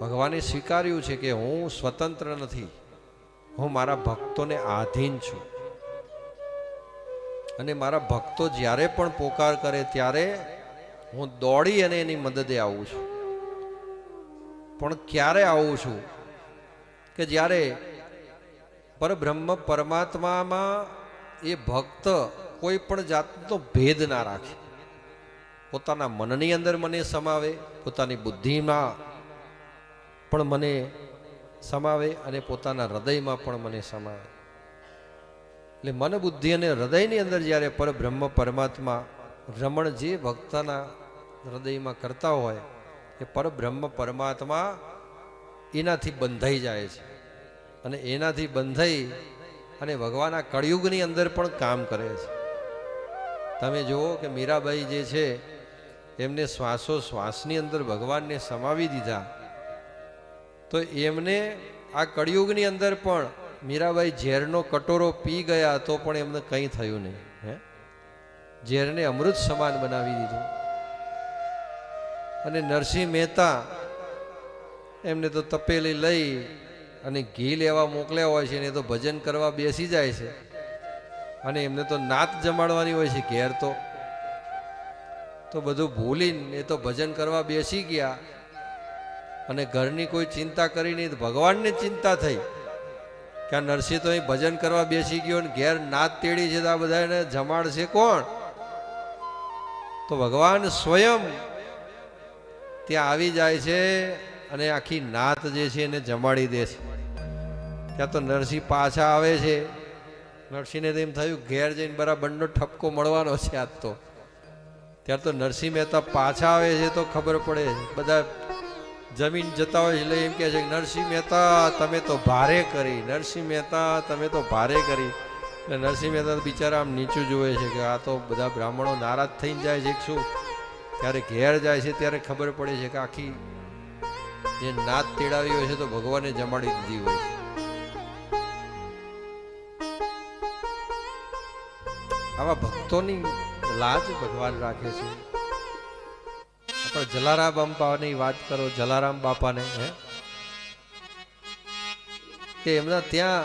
ભગવાને સ્વીકાર્યું છે કે હું સ્વતંત્ર નથી, હું મારા ભક્તોને આધીન છું. અને મારા ભક્તો જ્યારે પણ પોકાર કરે ત્યારે હું દોડી અને એની મદદે આવું છું. પણ ક્યારે આવું છું? કે જ્યારે પરબ્રહ્મ પરમાત્મામાં એ ભક્ત કોઈ પણ જાતનો ભેદ ના રાખે, પોતાના મનની અંદર મને સમાવે, પોતાની બુદ્ધિમાં પણ મને સમાવે અને પોતાના હૃદયમાં પણ મને સમાવે. એટલે મન, બુદ્ધિ અને હૃદયની અંદર જ્યારે પરબ્રહ્મ પરમાત્મા રમણ જે ભક્તના હૃદયમાં કરતા હોય એ પરબ્રહ્મ પરમાત્મા એનાથી બંધાઈ જાય છે. અને એનાથી બંધાઈ અને ભગવાન આ કળિયુગની અંદર પણ કામ કરે છે. તમે જુઓ કે મીરાબાઈ જે છે એમને શ્વાસોશ્વાસની અંદર ભગવાનને સમાવી દીધા, તો એમને આ કળિયુગની અંદર પણ મીરાબાઈ ઝેરનો કટોરો પી ગયા તો પણ એમને કંઈ થયું નહીં. ઝેરને અમૃત સમાન બનાવી દીધું. અને નરસિંહ મહેતા એમને તો તપેલી લઈ અને ઘી લેવા મોકલ્યા હોય છે ને એ તો ભજન કરવા બેસી જાય છે. અને એમને તો નાત જમાડવાની હોય છે ઘેર, તો બધું ભૂલીને એ તો ભજન કરવા બેસી ગયા. અને ઘરની કોઈ ચિંતા કરી નહીં, ભગવાનને ચિંતા થઈ કે આ નરસિંહ તો અહીં ભજન કરવા બેસી ગયો ને ઘેર નાત તેડી છે, તો આ બધાને જમાડશે કોણ? તો ભગવાન સ્વયં ત્યાં આવી જાય છે અને આખી નાત જે છે એને જમાડી દે છે. ત્યાં તો નરસિંહ પાછા આવે છે. નરસિંહને તો એમ થયું ઘેર જઈને બરાબરનો ઠપકો મળવાનો છે આજ તો. ત્યારે તો નરસિંહ મહેતા પાછા આવે છે તો ખબર પડે, બધા જમીન જતા હોય એટલે એમ કહે છે કે નરસિંહ મહેતા તમે તો ભારે કરી, નરસિંહ મહેતા તમે તો ભારે કરી. એટલે નરસિંહ મહેતા બિચારા આમ નીચું જોવે છે કે આ તો બધા બ્રાહ્મણો નારાજ થઈને જાય છે શું. ત્યારે ઘેર જાય છે ત્યારે ખબર પડે છે કે આખી જે નાત તેડાવી હોય છે તો ભગવાને જમાડી દીધી હોય છે. આવા ભક્તોની લાજ ભગવાન રાખે છે. આપણે જલારામ બાપાની વાત કરો, જલારામ બાપાને કે એમના ત્યાં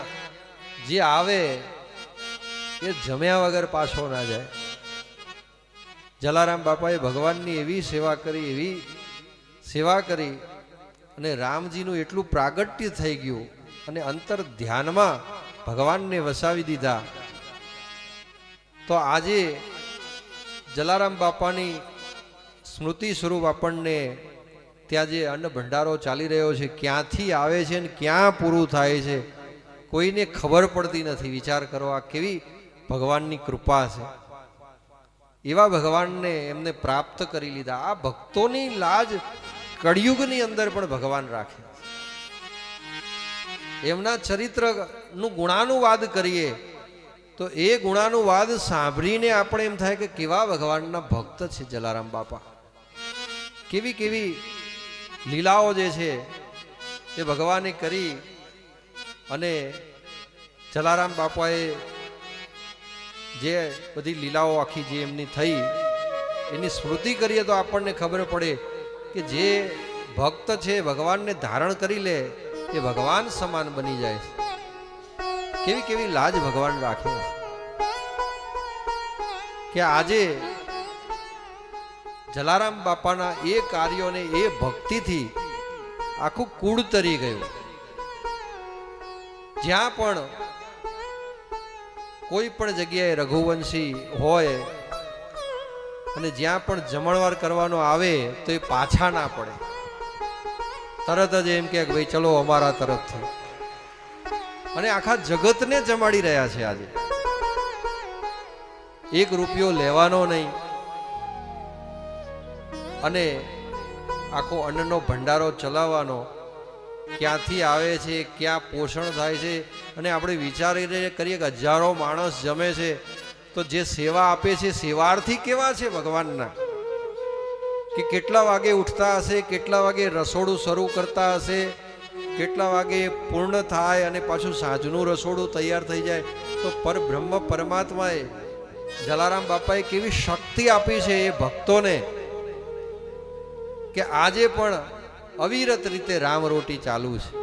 જે આવે એ જમ્યા વગર પાછો ના જાય. જલારામ બાપાએ ભગવાનની એવી સેવા કરી અને રામજીનું એટલું પ્રાગટ્ય થઈ ગયું અને અંતર ધ્યાનમાં ભગવાનને વસાવી દીધા. તો આજે જલારામ બાપાની સ્મૃતિ સ્વરૂપ આપણને ત્યાં જે અન્ન ભંડારો ચાલી રહ્યો છે ક્યાંથી આવે છે ને ક્યાં પૂરું થાય છે કોઈને ખબર પડતી નથી. વિચાર કરો આ કેવી ભગવાનની કૃપા છે. એવા ભગવાનને એમને પ્રાપ્ત કરી લીધા. આ ભક્તોની લાજ કળિયુગની અંદર પણ ભગવાન રાખે. એમના ચરિત્રનું ગુણાનુવાદ કરીએ તો એ ગુણાનુવાદ સાંભળીને આપણે એમ થાય કે કેવા ભગવાનના ભક્ત છે જલારામ બાપા. કેવી કેવી લીલાઓ જે છે એ ભગવાને કરી. અને જલારામ બાપાએ જે બધી લીલાઓ આખી જે એમની થઈ એની સ્મૃતિ કરીએ તો આપણને ખબર પડે કે જે ભક્ત છે ભગવાનને ધારણ કરી લે એ ભગવાન સમાન બની જાય છે. કેવી કેવી લાજ ભગવાન રાખે કે આજે જલારામ બાપાના એ કાર્યોને એ ભક્તિથી આખું કુળ તરી ગયું. જ્યાં પણ કોઈ પણ જગ્યાએ રઘુવંશી હોય અને જ્યાં પણ જમણવાર કરવાનો આવે તો એ પાછા ના પડે, તરત જ એમ કે ભાઈ ચલો અમારા તરફથી. અને આખા જગતને જમાડી રહ્યા છે. આજે એક રૂપિયો લેવાનો નહીં અને આખો અન્નનો ભંડારો ચલાવવાનો. ક્યાંથી આવે છે, ક્યાં પોષણ થાય છે. અને આપણે વિચારી કરીએ કે હજારો માણસ જમે છે તો જે સેવા આપે છે સેવાર્થી કેવા છે ભગવાનના, કે કેટલા વાગે ઉઠતા હશે, કેટલા વાગે રસોડું શરૂ કરતા હશે, કેટલા વાગે પૂર્ણ થાય અને પાછું સાંજનું રસોડું તૈયાર થઈ જાય. તો પરબ્રહ્મ પરમાત્માએ જલારામ બાપાએ કેવી શક્તિ આપી છે એ ભક્તોને કે આજે પણ અવિરત રીતે રામ રોટી ચાલુ છે.